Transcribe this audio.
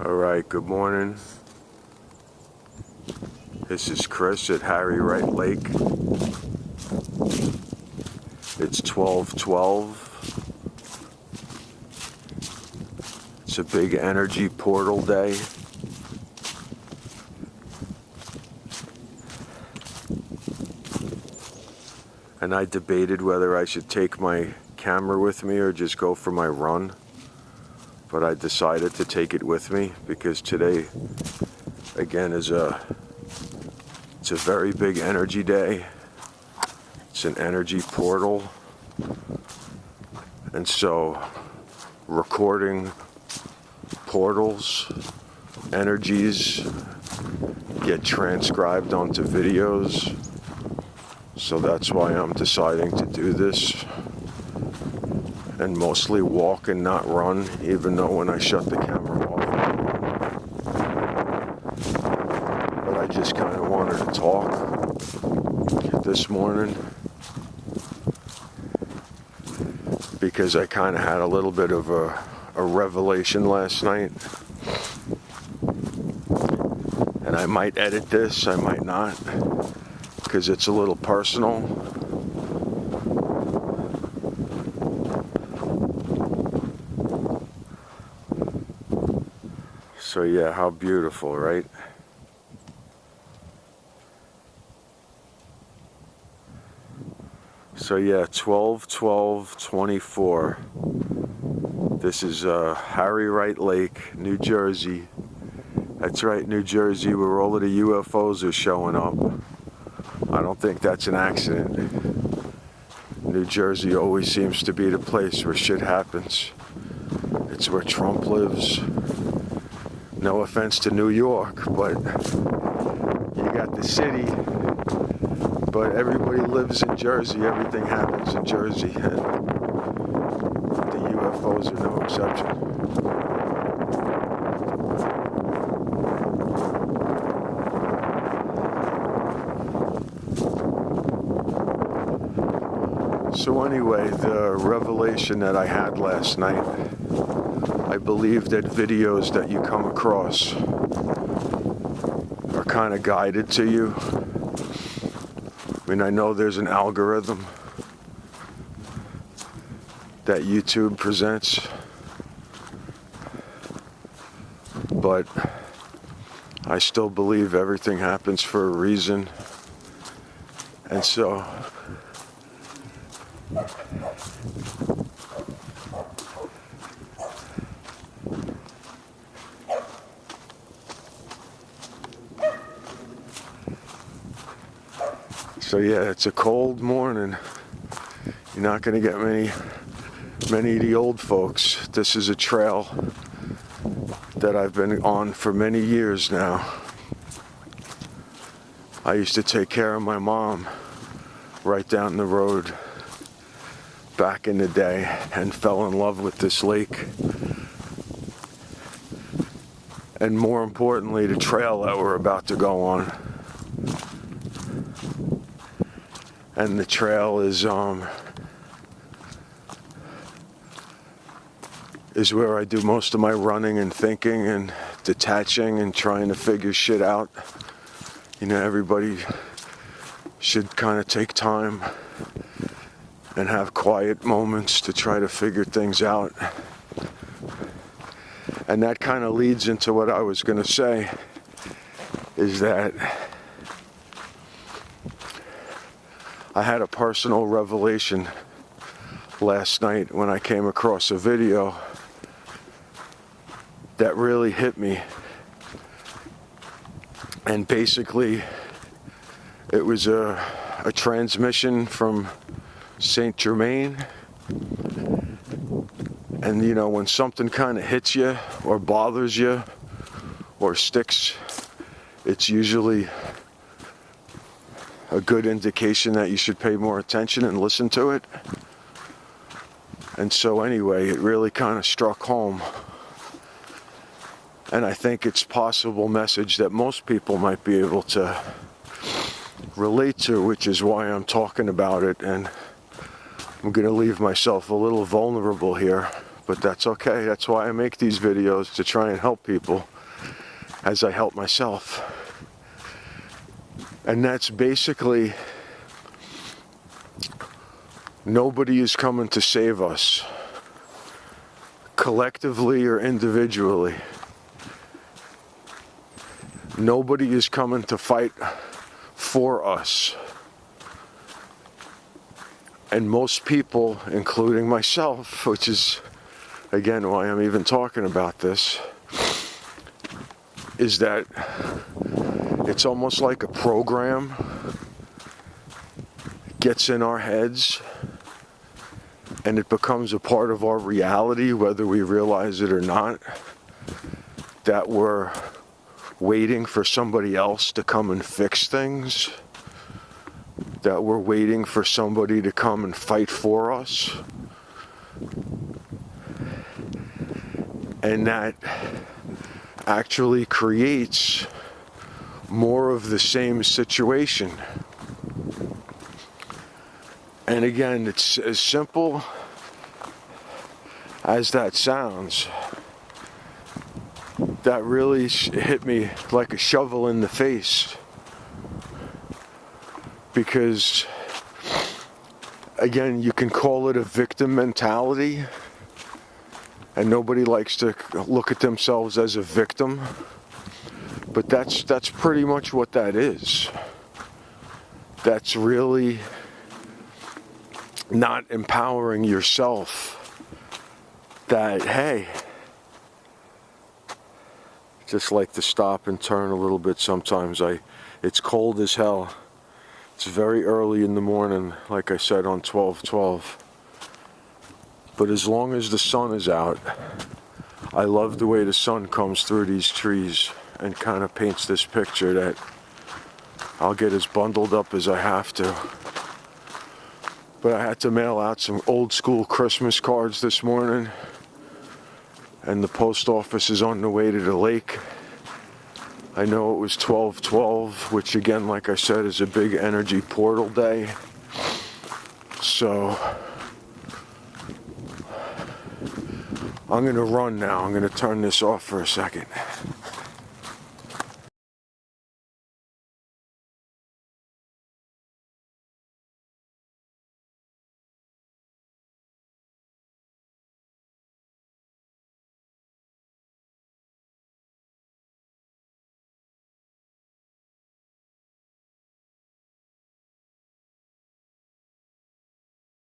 Alright, good morning. This is Chris at Harry Wright Lake. It's 12:12. It's a big energy portal day. And I debated whether I should take my camera with me or just go for my run. But I decided to take it with me because today, again, it's a very big energy day. It's an energy portal. And so recording portals, energies get transcribed onto videos. So that's why I'm deciding to do this. And mostly walk and not run, even though when I shut the camera off. But I just kind of wanted to talk this morning because I kind of had a little bit of a revelation last night. And I might edit this, I might not, because it's a little personal. So yeah, how beautiful, right? So yeah, 12/12/24. This is Harry Wright Lake, New Jersey. That's right, New Jersey, where all of the UFOs are showing up. I don't think that's an accident. New Jersey always seems to be the place where shit happens. It's where Trump lives. No offense to New York, but you got the city, but everybody lives in Jersey. Everything happens in Jersey, and the UFOs are no exception. So anyway, the revelation that I had last night, I believe that videos that you come across are kind of guided to you. I mean, I know there's an algorithm that YouTube presents, but I still believe everything happens for a reason. And so yeah, it's a cold morning. You're not going to get many of the old folks. This is a trail that I've been on for many years now. I used to take care of my mom right down the road back in the day and fell in love with this lake. And more importantly, the trail that we're about to go on. And the trail is where I do most of my running and thinking and detaching and trying to figure shit out. You know, everybody should kind of take time and have quiet moments to try to figure things out. And that kind of leads into what I was going to say, is that I had a personal revelation last night when I came across a video that really hit me. And basically, it was a transmission from Saint Germain. And you know, when something kind of hits you or bothers you or sticks, it's usually a good indication that you should pay more attention and listen to it. And so anyway, it really kind of struck home And I think it's a possible message that most people might be able to relate to, which is why I'm talking about it. And I'm going to leave myself a little vulnerable here, but that's okay. That's why I make these videos, to try and help people as I help myself. And that's basically, nobody is coming to save us, collectively or individually. Nobody is coming to fight for us. And most people, including myself, which is, again, why I'm even talking about this, is that it's almost like a program gets in our heads and it becomes a part of our reality, whether we realize it or not, that we're waiting for somebody else to come and fix things, that we're waiting for somebody to come and fight for us, and that actually creates more of the same situation. And again, it's as simple as that sounds. That really hit me like a shovel in the face. Because, again, you can call it a victim mentality, and nobody likes to look at themselves as a victim, but that's pretty much what that is. That's really not empowering yourself. That, hey, just like to stop and turn a little bit sometimes. It's cold as hell. It's very early in the morning, like I said, on 12/12. But as long as the sun is out, I love the way the sun comes through these trees and kind of paints this picture that I'll get as bundled up as I have to. But I had to mail out some old school Christmas cards this morning, and the post office is on the way to the lake. I know it was 12/12, which again, like I said, is a big energy portal day. So I'm gonna run now. I'm gonna turn this off for a second.